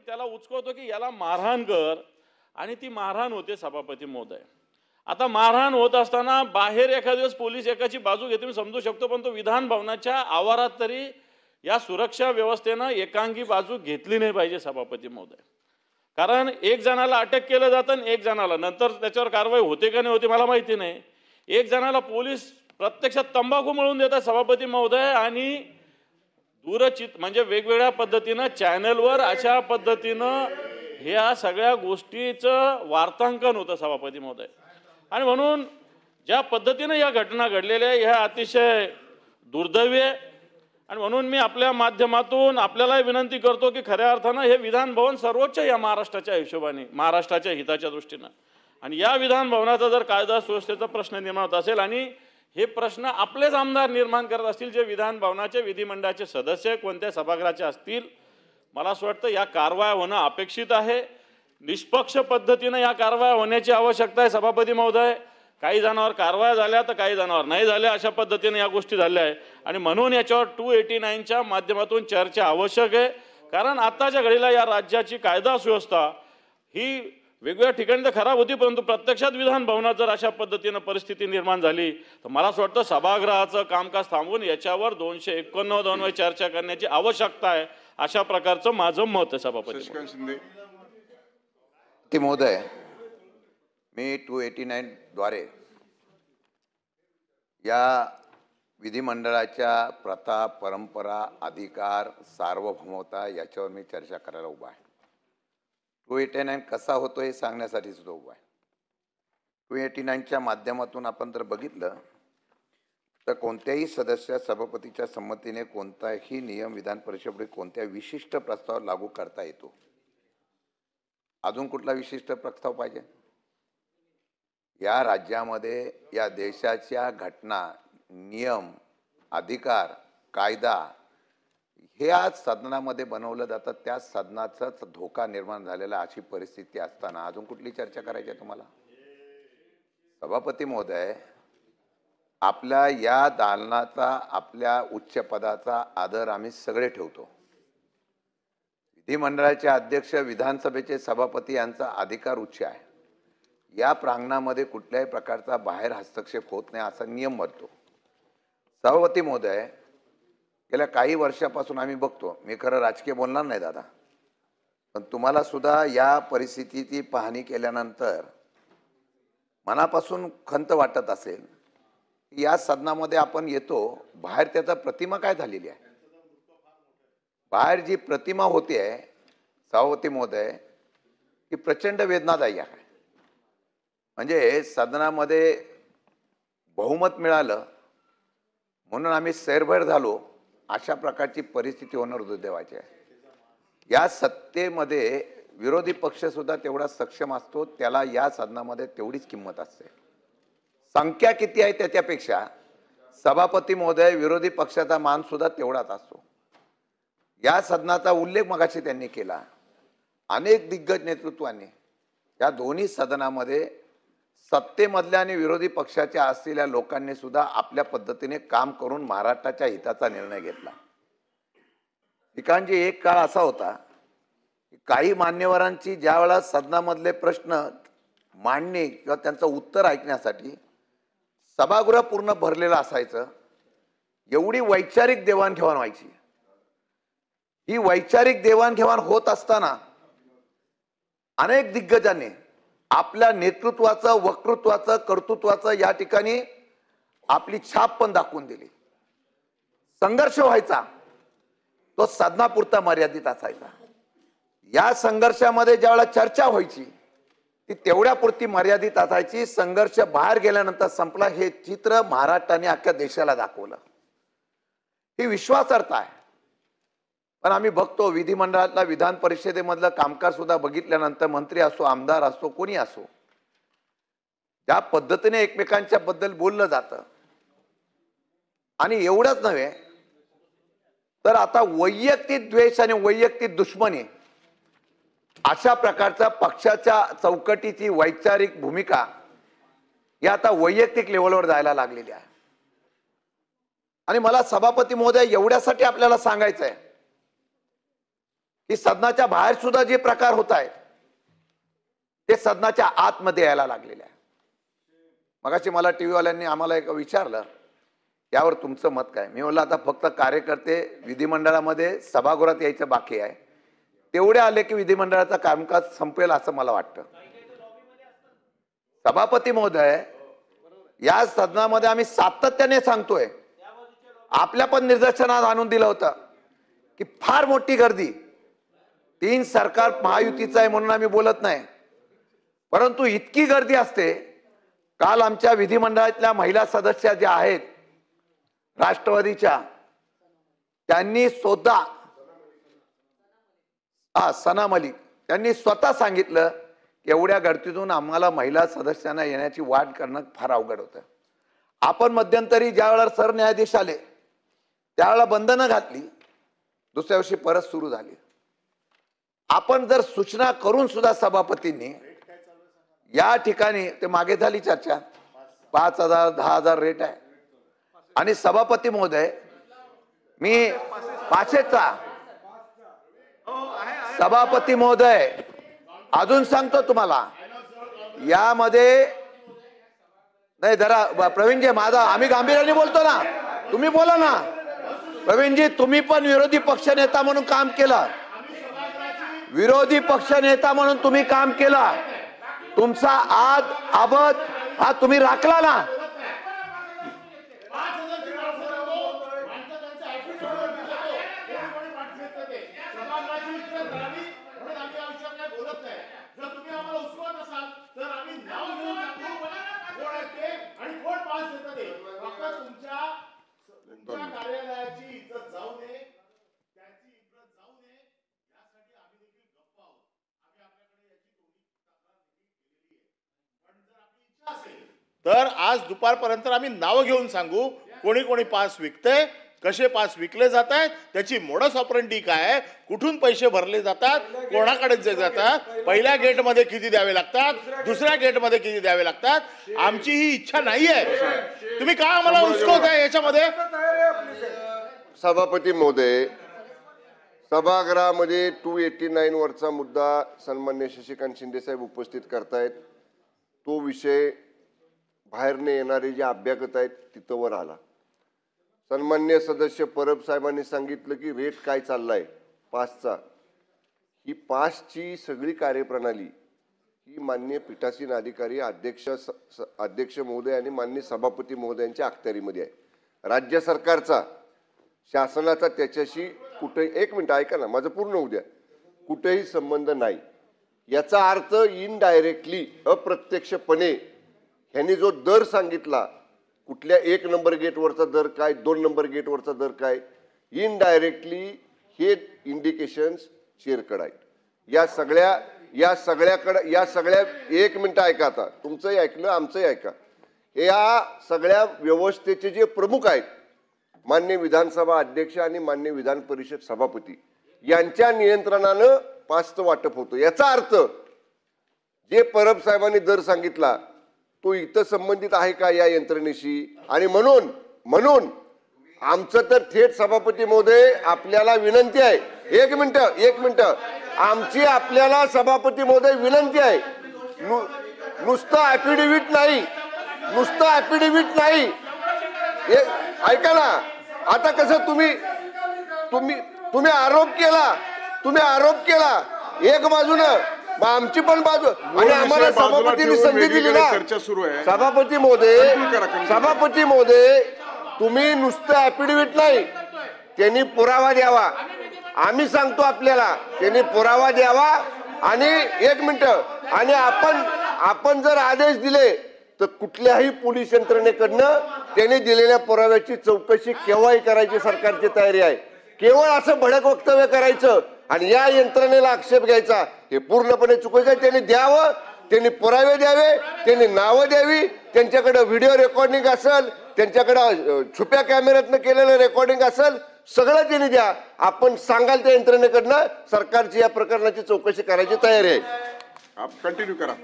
त्याला उचकवतो की याला मारहाण कर, आणि ती मारहाण होते सभापती महोदय. आता मारहाण होत असताना बाहेर एखाद्या दिवस पोलीस एकाची बाजू घेते मी समजू शकतो, पण तो विधान भवनाच्या आवारात तरी या सुरक्षा व्यवस्थेनं एकांगी बाजू घेतली नाही पाहिजे सभापती महोदय. कारण एक जणाला अटक केलं जातं आणि एक जणाला नंतर त्याच्यावर कारवाई होते का नाही होते मला माहिती नाही. एक जणाला पोलीस प्रत्यक्षात तंबाखू मळून देतात सभापती महोदय, आणि दूरचित म्हणजे वेगवेगळ्या पद्धतीनं चॅनलवर अशा पद्धतीनं ह्या सगळ्या गोष्टीचं वार्तांकन होतं सभापती महोदय. आणि म्हणून ज्या पद्धतीनं या घटना घडलेल्या ह्या अतिशय दुर्दैवी आहे. आणि म्हणून मी आपल्या माध्यमातून आपल्याला विनंती करतो की खऱ्या अर्थानं हे विधान भवन सर्वोच्च या महाराष्ट्राच्या हिशोबाने, महाराष्ट्राच्या हिताच्या दृष्टीनं, आणि या विधान भवनाचा जर कायदा सुव्यवस्थेचा प्रश्न निर्माण होत असेल आणि हे प्रश्न आपलेच आमदार निर्माण करत असतील, जे विधान भवनाचे विधिमंडळाचे सदस्य कोणत्या सभागृहाचे असतील, मला असं वाटतं या कारवाया होणं अपेक्षित आहे. निष्पक्ष पद्धतीनं या कारवाया होण्याची आवश्यकता आहे सभापती महोदय. काही जणांवर कारवाया झाल्या तर काही जणांवर नाही झाल्या, अशा पद्धतीने या गोष्टी झाल्या आहे. आणि म्हणून याच्यावर 289च्या माध्यमातून चर्चा आवश्यक आहे. कारण आताच्या घडीला या राज्याची कायदा सुव्यवस्था ही वेगवेगळ्या ठिकाणी तर खराब होती, परंतु प्रत्यक्षात विधान भवनात जर अशा पद्धतीनं परिस्थिती निर्माण झाली तर मला असं वाटतं सभागृहाचं कामकाज थांबवून याच्यावर 289 चर्चा करण्याची आवश्यकता आहे. अशा प्रकारचं माझं मत आहे सभापती महोदय. मी 289 द्वारे या विधिमंडळाच्या प्रथा, परंपरा, अधिकार, सार्वभौमता याच्यावर मी चर्चा करायला उभा आहे. 289 कसा होतो हे सांगण्यासाठी सुद्धा उभा आहे. 289च्या माध्यमातून आपण जर बघितलं तर कोणत्याही सदस्य सभापतीच्या संमतीने कोणताही नियम विधान परिषदेपुढे कोणत्या विशिष्ट प्रस्ताव लागू करता येतो. अजून कुठला विशिष्ट प्रस्ताव पाहिजे? या राज्यामध्ये या देशाच्या घटना, नियम, अधिकार, कायदा हे आज सदनामध्ये बनवलं जातं. त्या सदनाचाच धोका निर्माण झालेला अशी परिस्थिती असताना अजून कुठली चर्चा करायची आहे तुम्हाला? सभापती महोदय, आपल्या या दालनाचा, आपल्या उच्च पदाचा आदर आम्ही सगळे ठेवतो. विधिमंडळाचे अध्यक्ष, विधानसभेचे सभापती यांचा अधिकार उच्च आहे. या प्रांगणामध्ये कुठल्याही प्रकारचा बाहेर हस्तक्षेप होत नाही असा नियम बनतो. सभापती महोदय, गेल्या काही वर्षापासून आम्ही बघतो, मी खरं राजकीय बोलणार नाही दादा, पण तुम्हाला सुद्धा या परिस्थितीची पाहणी केल्यानंतर मनापासून खंत वाटत असेल. या सदनामध्ये आपण येतो, बाहेर त्याचा प्रतिमा काय झालेली आहे? बाहेर जी प्रतिमा होती आहे सभापती महोदय, ही प्रचंड वेदनादायी आहे. म्हणजे सदनामध्ये बहुमत मिळालं म्हणून आम्ही सैरभैर झालो अशा प्रकारची परिस्थिती होणार दुर्दैवाची आहे. या सत्तेमध्ये विरोधी पक्ष सुद्धा तेवढा सक्षम असतो, त्याला या सदनामध्ये तेवढीच किंमत असते. संख्या किती आहे त्याच्यापेक्षा सभापती महोदय विरोधी पक्षाचा मान सुद्धा तेवढाच असतो. या सदनाचा उल्लेख मगाशी त्यांनी केला. अनेक दिग्गज नेतृत्वाने या दोन्ही सदनामध्ये सत्तेमधल्या आणि विरोधी पक्षाच्या असलेल्या लोकांनी सुद्धा आपल्या पद्धतीने काम करून महाराष्ट्राच्या हिताचा निर्णय घेतला. ठिकाणची एक काळ असा होता की काही मान्यवरांची ज्या वेळा सदनामधले प्रश्न मांडणे किंवा त्यांचं उत्तर ऐकण्यासाठी सभागृह पूर्ण भरलेलं असायचं. एवढी वैचारिक देवाणघेवाण व्हायची. ही वैचारिक देवाणघेवाण होत असताना अनेक दिग्गजांनी आपल्या नेतृत्वाचं, वक्तृत्वाचं, कर्तृत्वाचं या ठिकाणी आपली छाप पण दाखवून दिली. संघर्ष व्हायचा, तो सदनापुरता मर्यादित असायचा. या संघर्षामध्ये ज्यावेळेला चर्चा व्हायची ती तेवढ्यापुरती मर्यादित असायची. संघर्ष बाहेर गेल्यानंतर संपला हे चित्र महाराष्ट्राने अख्ख्या देशाला दाखवलं. ही विश्वासार्हता आहे. पण आम्ही बघतो विधिमंडळातला, विधान परिषदेमधलं कामकाज सुद्धा बघितल्यानंतर मंत्री असो, आमदार असो, कोणी असो, ज्या पद्धतीने एकमेकांच्या बद्दल बोललं जातं. आणि एवढंच नव्हे तर आता वैयक्तिक द्वेष आणि वैयक्तिक दुश्मनी अशा प्रकारच्या पक्षाच्या चौकटीची वैचारिक भूमिका या आता वैयक्तिक लेवलवर जायला लागलेली आहे. आणि मला सभापती महोदय एवढ्यासाठी आपल्याला सांगायचं आहे की सदनाच्या बाहेर सुद्धा जे प्रकार होत आहेत ते सदनाच्या आतमध्ये यायला लागलेले आहे. मगाशी मला टीव्ही वाल्यांनी आम्हाला एक विचारलं, यावर तुमचं मत काय? मी म्हणलं आता फक्त कार्यकर्ते विधिमंडळामध्ये सभागृहात यायचं बाकी आहे, तेवढे आले की विधिमंडळाचं कामकाज संपेल असं मला वाटतं. सभापती महोदय, या सदनामध्ये आम्ही सातत्याने सांगतोय, आपल्या पण निदर्शनात आणून दिलं होतं की फार मोठी गर्दी, 3 सरकार महायुतीचं आहे म्हणून आम्ही बोलत नाही, परंतु इतकी गर्दी असते. काल आमच्या विधिमंडळातल्या महिला सदस्य ज्या आहेत राष्ट्रवादीच्या, त्यांनी स्वतः सना मलिक त्यांनी स्वतः सांगितलं की एवढ्या गर्दीतून आम्हाला महिला सदस्यांना येण्याची वाट करणं फार अवघड होतं. आपण मध्यंतरी ज्या वेळेला सरन्यायाधीश आले त्यावेळेला बंधनं घातली, दुसऱ्या दिवशी परत सुरू झाली. आपण जर सूचना करून सुद्धा सभापतींनी या ठिकाणी, ते मागे झाली चर्चा, 5,000 10,000 रेट आहे, आणि सभापती महोदय मी 500चा सभापती महोदय अजून सांगतो तुम्हाला, यामध्ये नाही जरा प्रवीणजी, माझा आम्ही गांभीर्याने बोलतो ना, तुम्ही बोला ना. प्रवीणजी, तुम्ही पण विरोधी पक्ष नेता म्हणून काम केलं, विरोधी पक्ष नेता म्हणून तुम्ही काम केलं, तुमचा आबद हा तुम्ही राखला ना. तर आज दुपारपर्यंत आम्ही नावं घेऊन सांगू कोणी कोणी पास विकते, कसे पास विकले जात आहेत, त्याची मोडस ऑपरेंडी काय आहे, कुठून पैसे भरले जातात, कोणाकडे जातात, पहिल्या गेटमध्ये किती द्यावे लागतात, दुसऱ्या गेटमध्ये किती द्यावे लागतात. आमची ही इच्छा नाहीये, तुम्ही का आम्हाला उचकवताय याच्यामध्ये? सभापती महोदय, सभागृहामध्ये 289 वरचा मुद्दा सन्मान्य शशिकांत शिंदे साहेब उपस्थित करतायत. तो विषय बाहेरने येणारे जे अभ्यागत आहेत तिथं वर आला. सन्मान्य सदस्य परब साहेबांनी सांगितलं की रेट काय चाललाय पासचा. ही पासची सगळी कार्यप्रणाली ही माननीय पीठासीन अधिकारी अध्यक्ष महोदय आणि माननीय सभापती महोदयांच्या अखत्यारीमध्ये आहे. राज्य सरकारचा, शासनाचा त्याच्याशी कुठे, एक मिनिट ऐका ना, माझं पूर्ण होऊ द्या, कुठेही संबंध नाही. याचा अर्थ इनडायरेक्टली, अप्रत्यक्षपणे ह्यांनी जो दर सांगितला, कुठल्या 1 नंबर गेटवरचा दर काय, 2 नंबर गेटवरचा दर काय, इनडायरेक्टली हे इंडिकेशन्स शेअरकडे आहेत. या सगळ्या एक मिनिट ऐका, आता तुमचंही ऐकलं आमचंही ऐका. या सगळ्या व्यवस्थेचे जे प्रमुख आहेत माननीय विधानसभा अध्यक्ष आणि माननीय विधान परिषद सभापती यांच्या नियंत्रणानं पासचं वाटप होतं. याचा अर्थ जे परब साहेबांनी दर सांगितला तो इथं संबंधित आहे का या यंत्रणेशी? आणि म्हणून आमचं तर थेट सभापती महोदय आपल्याला विनंती आहे, एक मिनिट आमची आपल्याला सभापती महोदय विनंती आहे, नुसतं ऍफिडेव्हिट नाही, ऐका ना. आता कसं तुम्ही आरोप केला एक बाजूनं, आमची पण बाजू, आणि आम्हाला सभापतींनी संधी दिली ना. सभापती महोदय तुम्ही नुसतं ऍफिडेव्हिट नाही, त्यांनी पुरावा द्यावा. आम्ही सांगतो आपल्याला, त्यांनी पुरावा द्यावा. आणि एक मिनिट, आणि आपण जर आदेश दिले तर कुठल्याही पोलीस यंत्रणेकडनं त्यांनी दिलेल्या पुराव्याची चौकशी केव्हाही करायची सरकारची तयारी आहे. केवळ असं भडक वक्तव्य करायचं आणि या यंत्रणेला आक्षेप घ्यायचा हे पूर्णपणे चुकीचं आहे. त्यांनी द्यावं, त्यांनी पुरावे द्यावे, त्यांनी नावं द्यावी, त्यांच्याकडे व्हिडिओ रेकॉर्डिंग असेल, त्यांच्याकडे छुप्या कॅमेऱ्यातनं केलेलं रेकॉर्डिंग असेल, सगळं त्यांनी द्या. आपण सांगाल त्या यंत्रणेकडनं सरकारची या प्रकरणाची चौकशी करायची तयारी आहे. कंटिन्यू करा.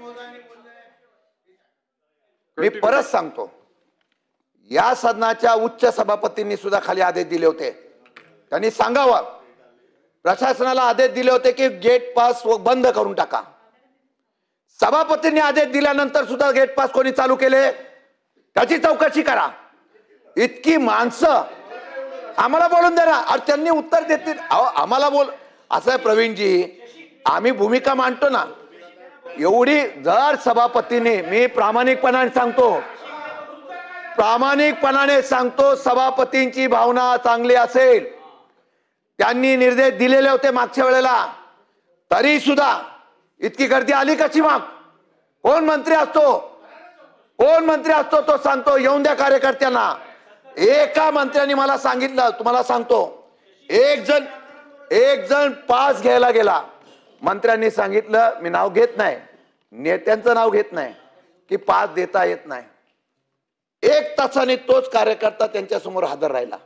मी परत सांगतो, या सदनाच्या उच्च सभापतींनी सुद्धा खाली आदेश दिले होते. त्यांनी सांगावं प्रशासनाला आदेश दिले होते की गेट पास बंद करून टाका. सभापतींनी आदेश दिल्यानंतर सुद्धा गेट पास कोणी चालू केले त्याची चौकशी करा. इतकी माणसं आम्हाला बोलून द्या ना. अरे त्यांनी उत्तर देतील. आम्हाला बोल असं आहे प्रवीणजी, आम्ही भूमिका मांडतो ना. एवढी जर सभापतीने, मी प्रामाणिकपणाने सांगतो, सभापतींची भावना चांगली असेल, त्यांनी निर्देश दिलेले होते मागच्या वेळेला, तरी सुद्धा इतकी गर्दी आली कशी? मग कोण मंत्री असतो तो सांगतो येऊन द्या कार्यकर्त्यांना. एका मंत्र्यांनी मला सांगितलं, तुम्हाला सांगतो, एक जण पास घ्यायला गेला. मंत्र्यांनी सांगितलं, मी नाव घेत नाही, नेत्यांचं नाव घेत नाही, की पास देता येत नाही. 1 तासाने तोच कार्यकर्ता त्यांच्या समोर हजर राहिला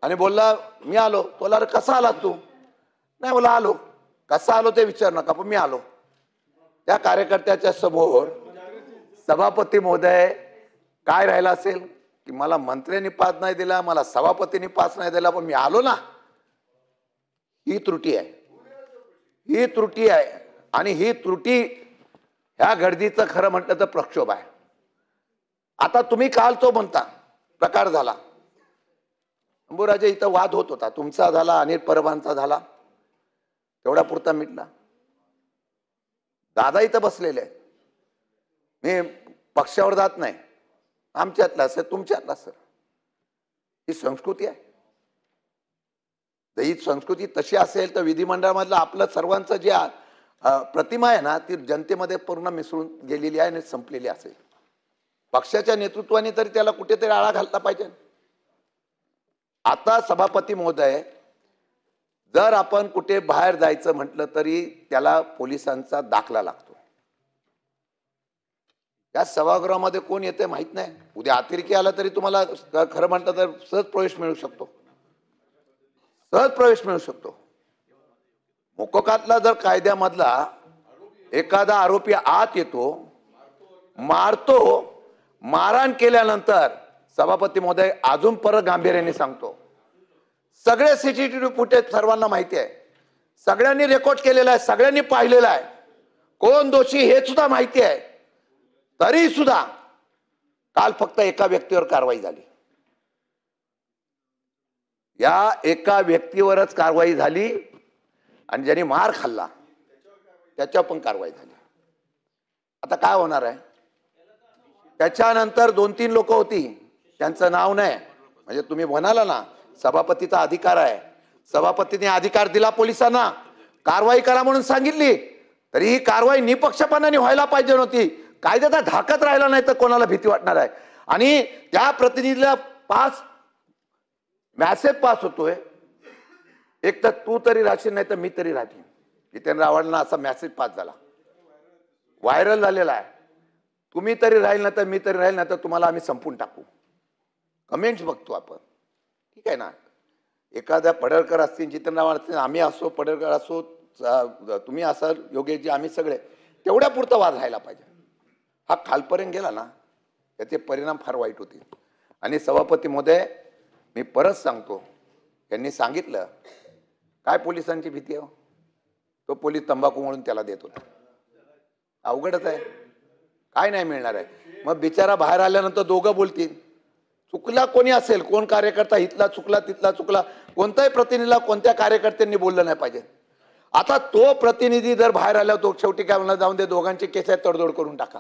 आणि बोलला, मी आलो. बोला, अरे कसा आला तू? नाही बोला, आलो. कसा आलो ते विचार नका, पण मी आलो. त्या कार्यकर्त्याच्या समोर सभापती महोदय काय राहिला असेल की मला मंत्र्यांनी पास नाही दिला, मला सभापतींनी पास नाही दिला, पण मी आलो ना. ही त्रुटी आहे. आणि ही त्रुटी ह्या गर्दीचं खरं म्हटलं तर प्रक्षोभ आहे. आता तुम्ही काल तो म्हणता प्रकार झाला, अंबुराजे इथं वाद होत होता, तुमचा झाला, अनिल परबांचा झाला, तेवढा पुरता मिटला. दादा इथं बसलेले आहेत. मी पक्षावर जात नाही, आमच्यातला असेल, तुमच्यातला असेल, ही संस्कृती आहे. ही संस्कृती तशी असेल तर विधिमंडळामधलं आपलं सर्वांचं जे प्रतिमा आहे ना, ती जनतेमध्ये पूर्ण मिसळून गेलेली आहे आणि संपलेली असेल. पक्षाच्या नेतृत्वाने तरी त्याला कुठेतरी आळा घालता पाहिजे. आता सभापती महोदय, जर आपण कुठे बाहेर जायचं म्हटलं तरी त्याला पोलिसांचा दाखला लागतो. या सभागृहामध्ये कोण येते माहित नाही. उद्या अतिरेकी आला तरी तुम्हाला खरं म्हटलं तर सहज प्रवेश मिळू शकतो. मोकोकातला जर कायद्यामधला एखादा आरोपी आत येतो, मारतो, मारहाण केल्यानंतर सभापती महोदय अजून परत गांभीर्याने सांगतो, सगळे सीसीटीव्ही फुटेज सर्वांना माहिती आहे, सगळ्यांनी रेकॉर्ड केलेला आहे, सगळ्यांनी पाहिलेला आहे, कोण दोषी हे सुद्धा माहिती आहे, तरी सुद्धा काल फक्त एका व्यक्तीवर कारवाई झाली. या एका व्यक्तीवरच कारवाई झाली आणि ज्यांनी मार खाल्ला त्याच्यावर पण कारवाई झाली. आता काय होणार आहे? त्याच्यानंतर 2-3 लोक होती, त्यांचं नाव नाही, म्हणजे तुम्ही म्हणाला ना सभापतीचा अधिकार आहे, सभापतीने अधिकार दिला पोलिसांना, कारवाई करा म्हणून सांगितली, तरी ही कारवाई निपक्षपाताने व्हायला पाहिजे नव्हती. कायद्याचा धाकच राहिला नाही तर कोणाला भीती वाटणार आहे? आणि त्या प्रतिनिधीला मॅसेज पास होतोय, एक तर तू तरी राहशील नाही तर मी तरी राहतील. जितेंद्र आव्हाडांना असा मॅसेज पास झाला, व्हायरल झालेला आहे, तुम्ही तरी राहील ना तर मी तरी राहील ना तर तुम्हाला आम्ही संपून टाकू. कमेंट्स बघतो आपण, ठीक आहे ना. एखाद्या पडळकर असतील, जितेंद्र आव्हाड असतील, आम्ही असो, पडळकर असो, तुम्ही असाल, योगेशजी, आम्ही सगळे, तेवढ्या पुरता वाद राहायला पाहिजे. हा खालपर्यंत गेला ना त्याचे परिणाम फार वाईट होतील. आणि सभापती महोदय, मी परत सांगतो, त्यांनी सांगितलं काय पोलिसांची भीती आहे? तो पोलीस तंबाखू म्हणून त्याला देत होता. अवघडच आहे, काय नाही मिळणार आहे. मग बिचारा बाहेर आल्यानंतर दोघं बोलतील, चुकला कोणी असेल, कोण कार्यकर्ता इथला चुकला तिथला चुकला, कोणत्याही प्रतिनिधीला कोणत्या कार्यकर्त्यांनी बोललं नाही पाहिजे. आता तो प्रतिनिधी जर बाहेर आला, तो शेवटी काय म्हणला, जाऊन दे, दोघांची केस तडजोड करून टाका.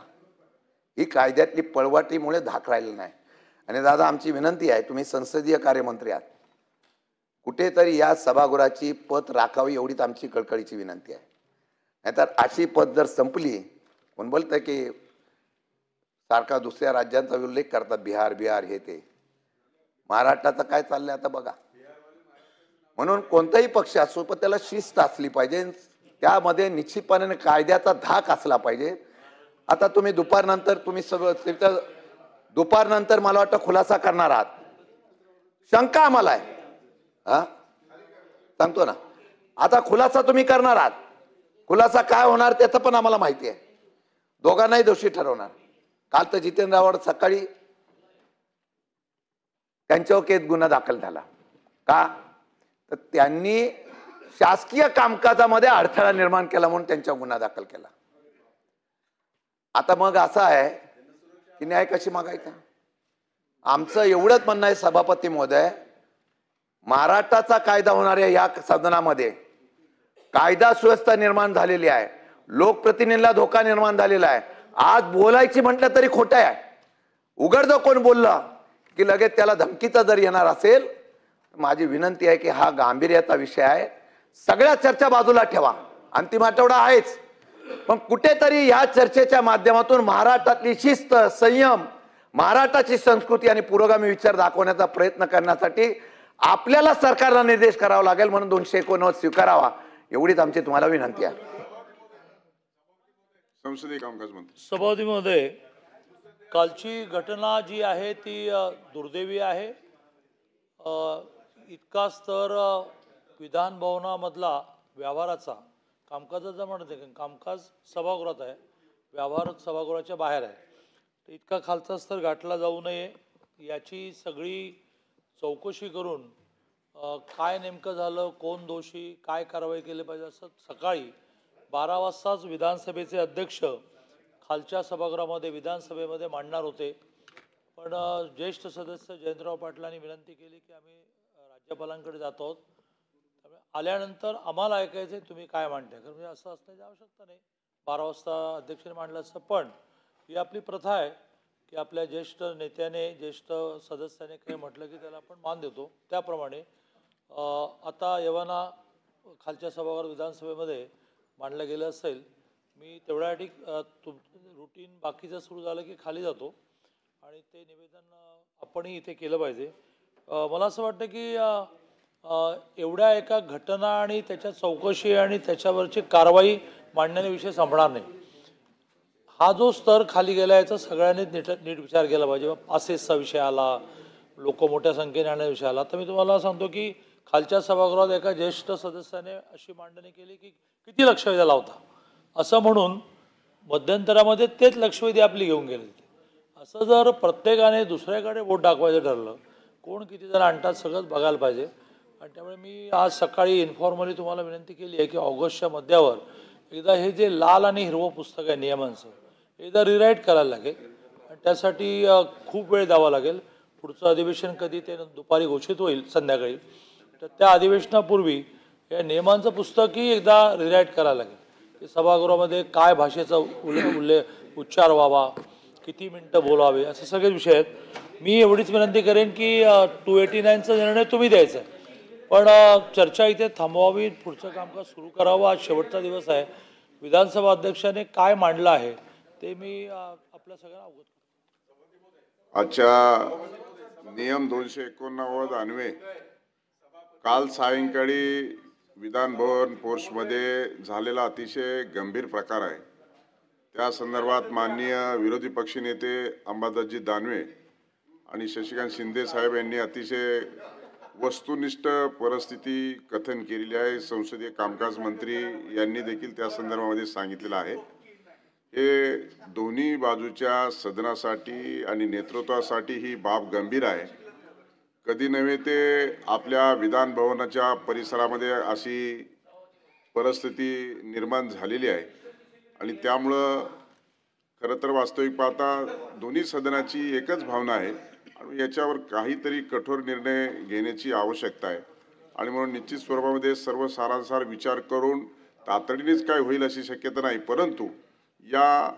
ही कायद्यातली पळवाटीमुळे धाक राहिलं नाही. आणि दादा, आमची विनंती आहे, तुम्ही संसदीय कार्यमंत्री आहात, कुठेतरी या सभागृहाची पत राखावी एवढीच आमची कळकळीची विनंती आहे. नाहीतर अशी पत जर संपली, कोण बोलतं की सारखा दुसऱ्या राज्यांचा उल्लेख करतात, बिहार हे ते, महाराष्ट्राचं काय चाललंय आता बघा. म्हणून कोणताही पक्ष असो पण त्याला शिस्त असली पाहिजे, त्यामध्ये निश्चितपणे कायद्याचा धाक असला पाहिजे. आता तुम्ही दुपारनंतर तुम्ही सगळं दुपारनंतर मला वाटतं खुलासा करणार आहात, शंका आम्हाला आहे. सांगतो ना, आता खुलासा तुम्ही करणार आहात, खुलासा काय होणार त्याचं पण आम्हाला माहिती आहे. दोघांनाही दोषी ठरवणार. काल तर जितेंद्र आव्हाड सकाळी त्यांच्यावर केस गुन्हा दाखल झाला. का तर त्यांनी शासकीय कामकाजामध्ये अडथळा निर्माण केला म्हणून त्यांच्यावर गुन्हा दाखल केला. आता मग असं आहे की न्याय कशी मागायचा? आमचं एवढंच म्हणणं आहे सभापती महोदय, महाराष्ट्राचा कायदा होणाऱ्या या सदनामध्ये कायदा सुव्यवस्था निर्माण झालेली आहे, लोकप्रतिनिधीला धोका निर्माण झालेला आहे. आज बोलायची म्हटलं तरी खोटं आहे. उघड जर कोण बोलला की लगेच त्याला धमकीचा जर येणार असेल, माझी विनंती आहे की हा गांभीर्याचा विषय आहे. सगळ्या चर्चा बाजूला ठेवा, अंतिम आठवडा आहेच, पण कुठेतरी या चर्चेच्या माध्यमातून महाराष्ट्रातली शिस्त, संयम, महाराष्ट्राची संस्कृती आणि पुरोगामी विचार दाखवण्याचा प्रयत्न करण्यासाठी आपल्याला सरकारला निर्देश करावा लागेल. म्हणून 289 स्वीकारावा एवढीच आमची तुम्हाला विनंती आहे. संसदीय कामकाज मंत्री. सभापती महोदय, कालची घटना जी आहे ती दुर्दैवी आहे. इतकाच तर विधान भवनामधला व्यवहाराचा, कामकाजाचा म्हणते, कामकाज सभागृहात आहे, व्यवहार सभागृहाच्या बाहेर आहे. इतका खालचा स्तर गाठला जाऊ नये याची सगळी चौकशी करून काय नेमकं झालं, कोण दोषी, काय कारवाई केली पाहिजे असं सकाळी 12 वाजताच विधानसभेचे अध्यक्ष खालच्या सभागृहामध्ये विधानसभेमध्ये मांडणार होते. पण ज्येष्ठ सदस्य जयंतराव पाटलांनी विनंती केली की आम्ही राज्यपालांकडे जात आहोत, त्यामुळे आल्यानंतर आम्हाला ऐकायचं आहे तुम्ही काय मांडताय. कारण म्हणजे असं असण्याची आवश्यकता नाही, 12 वाजता अध्यक्षांनी मांडलं असतं. पण ही आपली प्रथा आहे की आपल्या ज्येष्ठ नेत्याने, ज्येष्ठ सदस्याने काही म्हटलं की त्याला आपण मान देतो. त्याप्रमाणे आता यवना खालच्या सभागृह विधानसभेमध्ये मांडलं गेलं असेल. मी तेवढ्यासाठी रुटीन बाकीचं सुरू झालं की खाली जातो आणि ते निवेदन आपणही इथे केलं पाहिजे. मला असं वाटतं की एवढ्या एका घटना आणि त्याच्या चौकशी आणि त्याच्यावरची कारवाई मांडण्याने विषय संपणार नाही. हा जो स्तर खाली गेला याचा सगळ्यांनीच नीट विचार केला पाहिजे. असेसचा विषय आला, लोक मोठ्या संख्येने आणण्याचा विषय आला. तर मी तुम्हाला सांगतो की खालच्या सभागृहात एका ज्येष्ठ सदस्याने अशी मांडणी केली की किती लक्षवेधी लावता, असं म्हणून मध्यंतरामध्ये तेच लक्षवेधी आपली घेऊन गेले. असं जर प्रत्येकाने दुसऱ्याकडे बोट दाखवायचं ठरलं, कोण किती जण आणतात सगळंच बघायला पाहिजे. आणि त्यामुळे मी आज सकाळी इन्फॉर्मली तुम्हाला विनंती केली आहे की ऑगस्टच्या मध्यावर एकदा हे जे लाल आणि हिरवं पुस्तक आहे नियमांचं, एकदा रिराईट करायला लागेल आणि त्यासाठी खूप वेळ द्यावा लागेल. पुढचं अधिवेशन कधी ते दुपारी घोषित होईल संध्याकाळी, तर त्या अधिवेशनापूर्वी या नियमांचं पुस्तकही एकदा रिराईट करायला लागेल की सभागृहामध्ये काय भाषेचा उच्चार व्हावा, किती मिनटं बोलावे, असे सगळे विषय आहेत. मी एवढीच विनंती करेन की 289चा निर्णय तुम्ही द्यायचा आहे, पण चर्चा इथे थांबवावी, पुढचं कामकाज सुरू करावं. आज शेवटचा दिवस आहे. विधानसभा अध्यक्षाने काय मांडलं आहे ते मी आपल्या सगळ्यांना अवगत करतो. आजच्या नियम 289 अन्वये काल सायंकाळी विधान भवन पोर्चमध्ये झालेला अतिशय गंभीर प्रकार आहे. त्या संदर्भात माननीय विरोधी पक्षनेते अंबादासजी दानवे आणि शशिकांत शिंदे साहेब यांनी अतिशय वस्तुनिष्ठ परिस्थिती कथन केलेली आहे. संसदीय कामकाज मंत्री यांनी देखील त्या संदर्भामध्ये सांगितलेलं आहे. हे दोन्ही बाजूच्या सदनासाठी आणि नेतृत्वासाठी ही बाब गंभीर आहे. कधी नव्हे ते आपल्या विधान भवनाच्या परिसरामध्ये अशी परिस्थिती निर्माण झालेली आहे आणि त्यामुळं खरं तर वास्तविक पाहता दोन्ही सदनाची एकच भावना आहे आणि याच्यावर काहीतरी कठोर निर्णय घेण्याची आवश्यकता आहे. आणि म्हणून निश्चित स्वरूपामध्ये सर्व सारासार विचार करून तातडीनेच काय होईल अशी शक्यता नाही, परंतु या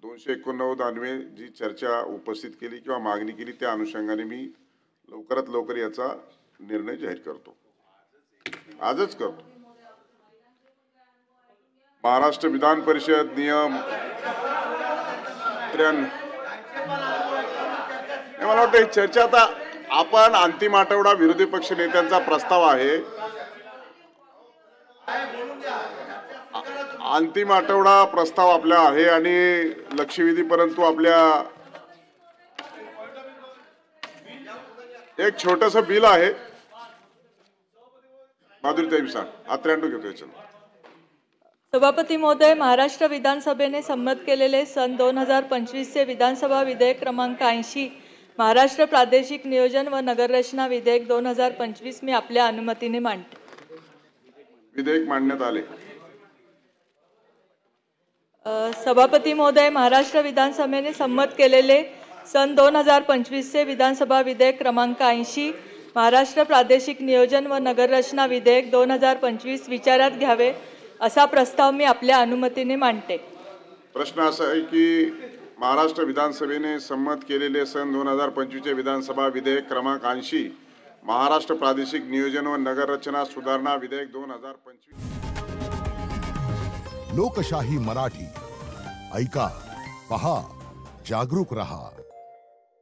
289 अन्वये जी चर्चा उपस्थित केली किंवा मागणी केली त्या अनुषंगाने मी लवकरात लवकर याचा निर्णय जाहीर करतो, आजच करतो. महाराष्ट्र विधान परिषद नियम 93. मला वाटतं ही चर्चा आता आपण अंतिम आठवडा विरोधी पक्ष नेत्यांचा प्रस्ताव आहे. अंतिम आठवडा प्रस्ताव आपला आहे आणि लक्षवेधी परंतु आपल्या एक छोटस बिल आहे. माधुरीताई सांग, आत्र्यांडू घेतो याच्यात. सभापती महोदय, महाराष्ट्र विधानसभेने संमत केलेले सन 2025चे विधानसभा विधेयक क्रमांक 80 महाराष्ट्र प्रादेशिक नियोजन व नगररचना विधेयक 2025 मी आपल्या अनुमतीने मांडते. विधेयक मांडण्यात आले. सभापती महोदय, महाराष्ट्र विधानसभेने संमत केलेले सन 2025चे विधानसभा विधेयक क्रमांक 80 महाराष्ट्र प्रादेशिक नियोजन व नगररचना विधेयक 2025 विचारात घ्यावे असा प्रस्ताव मी आपल्या अनुमतीने मांडते. प्रश्न असा आहे की महाराष्ट्र विधानसभेने संमत केलेले सन 2025चे विधानसभा विधेयक क्रमांक 80 महाराष्ट्र प्रादेशिक नियोजन व नगररचना सुधारणा विधेयक 2025. लोकशाही मराठी ऐका, पहा, जागरूक रहा.